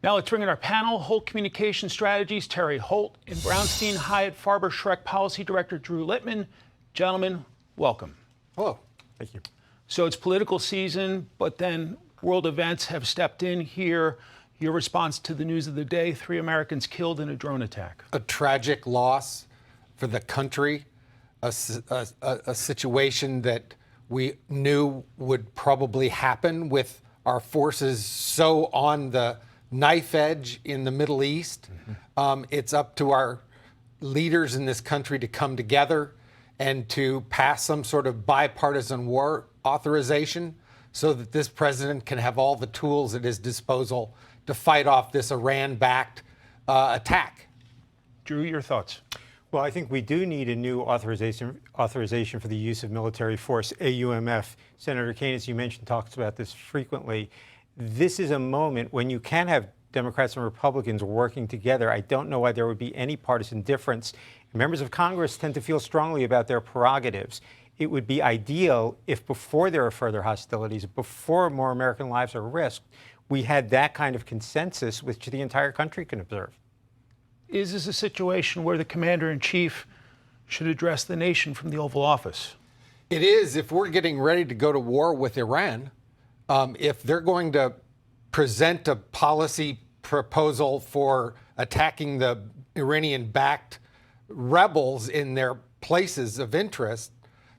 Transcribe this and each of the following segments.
Now let's bring in our panel. Holt Communication Strategies, Terry Holt, and Brownstein Hyatt Farber Schreck Policy Director, Drew Littman. Gentlemen, welcome. Hello. Thank you. So it's political season, but then world events have stepped in here. Your response to the news of the day: 3 Americans killed in a drone attack. A tragic loss for the country, a situation that we knew would probably happen with our forces so on the knife edge in the Middle East. It's up to our leaders in this country to come together and to pass some sort of bipartisan war authorization so that this president can have all the tools at his disposal to fight off this Iran-backed attack. Drew, your thoughts? Well, I think we do need a new authorization for the use of military force, AUMF. Senator Kaine, as you mentioned, talks about this frequently. This is a moment when you can have Democrats and Republicans working together. I don't know why there would be any partisan difference. Members of Congress tend to feel strongly about their prerogatives. It would be ideal if before there are further hostilities, before more American lives are risked, we had that kind of consensus which the entire country can observe. Is this a situation where the commander-in-chief should address the nation from the Oval Office? It is, if we're getting ready to go to war with Iran. If they're going to present a policy proposal for attacking the Iranian-backed rebels in their places of interest,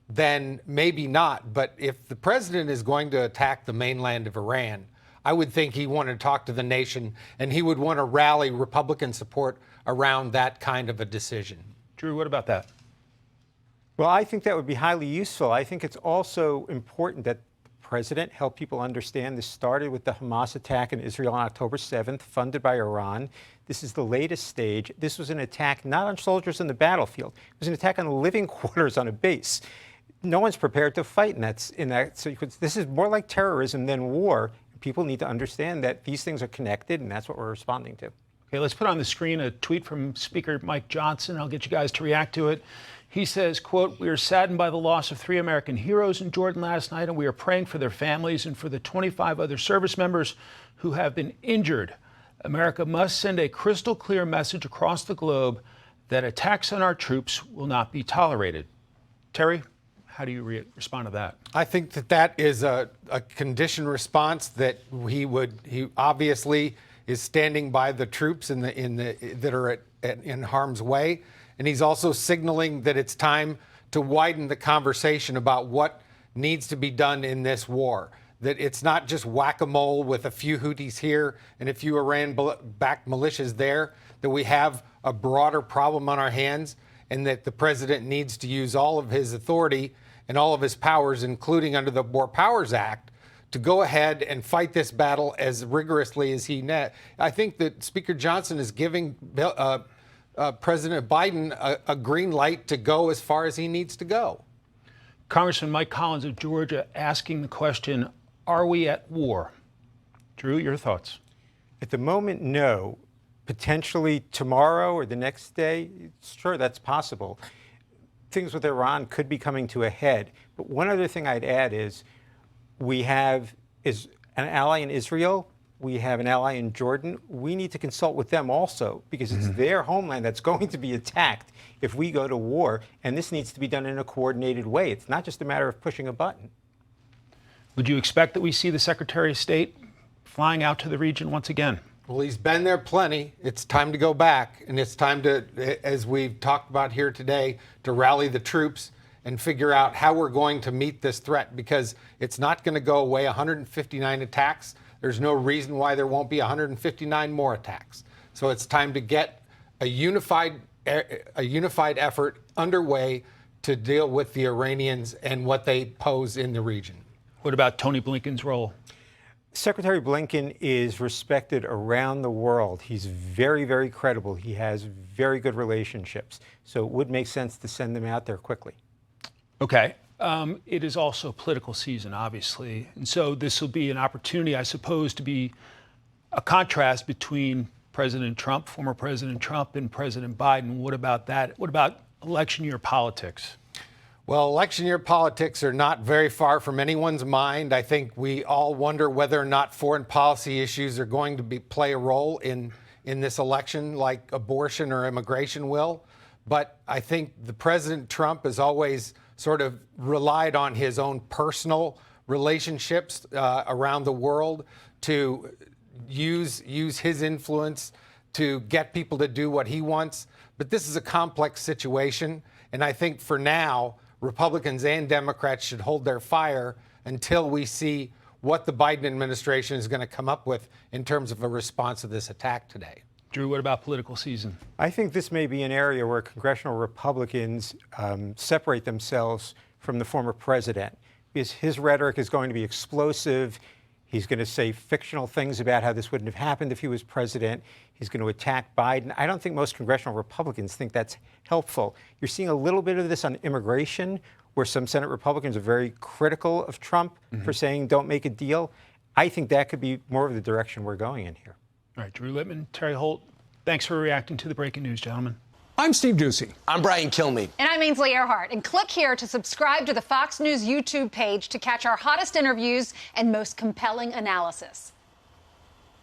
then maybe not. But if the president is going to attack the mainland of Iran, I would think he wanted to talk to the nation, and he would want to rally Republican support around that kind of a decision. Drew, what about that? Well, I think that would be highly useful. I think it's also important that the president help people understand this started with the Hamas attack in Israel on October 7th, funded by Iran. This is the latest stage. This was an attack not on soldiers in the battlefield. It was an attack on living quarters on a base. No one's prepared to fight in that sequence. This is more like terrorism than war. People need to understand that these things are connected, and that's what we're responding to. Okay, let's put on the screen a tweet from Speaker Mike Johnson. I'll get you guys to react to it. He says, quote, "We are saddened by the loss of 3 American heroes in Jordan last night, and we are praying for their families and for the 25 other service members who have been injured. America must send a crystal clear message across the globe that attacks on our troops will not be tolerated." Terry, how do you respond to that? I think that is a conditioned response that he obviously is standing by the troops that are in harm's way. And he's also signaling that it's time to widen the conversation about what needs to be done in this war. That it's not just whack-a-mole with a few Houthis here and a few Iran-backed militias there, that we have a broader problem on our hands, and that the president needs to use all of his authority and all of his powers, including under the War Powers Act, to go ahead and fight this battle as rigorously as he net. I think that Speaker Johnson is giving President Biden a green light to go as far as he needs to go. Congressman Mike Collins of Georgia asking the question, are we at war? Drew, your thoughts? At the moment, no. Potentially tomorrow or the next day, sure, that's possible. Things with Iran could be coming to a head. But one other thing I'd add is we have an ally in Israel. We have an ally in Jordan. We need to consult with them also, because it's their homeland that's going to be attacked if we go to war. And this needs to be done in a coordinated way. It's not just a matter of pushing a button. Would you expect that we see the Secretary of State flying out to the region once again? Well, he's been there plenty. It's time to go back. And it's time to, as we've talked about here today, to rally the troops and figure out how we're going to meet this threat, because it's not going to go away. 159 attacks. There's no reason why there won't be 159 more attacks. So it's time to get a unified effort underway to deal with the Iranians and what they pose in the region. What about Tony Blinken's role? Secretary Blinken is respected around the world. He's very, very credible. He has very good relationships. So it would make sense to send them out there quickly. Okay. It is also political season, obviously. And so this will be an opportunity, I suppose, to be a contrast between President Trump, former President Trump, and President Biden. What about that? What about election year politics? Well, election year politics are not very far from anyone's mind. I think we all wonder whether or not foreign policy issues are going to play a role in this election, like abortion or immigration will. But I think the President Trump has always sort of relied on his own personal relationships around the world to use his influence to get people to do what he wants. But this is a complex situation, and I think for now, Republicans and Democrats should hold their fire until we see what the Biden administration is going to come up with in terms of a response to this attack today. Drew, what about political season? I think this may be an area where congressional Republicans separate themselves from the former president, because his rhetoric is going to be explosive. He's going to say fictional things about how this wouldn't have happened if he was president. He's going to attack Biden. I don't think most congressional Republicans think that's helpful. You're seeing a little bit of this on immigration, where some Senate Republicans are very critical of Trump for saying don't make a deal. I think that could be more of the direction we're going in here. All right, Drew Littman, Terry Holt, thanks for reacting to the breaking news, gentlemen. I'm Steve Doocy. I'm Brian Kilmeade. And I'm Ainsley Earhart. And click here to subscribe to the Fox News YouTube page to catch our hottest interviews and most compelling analysis.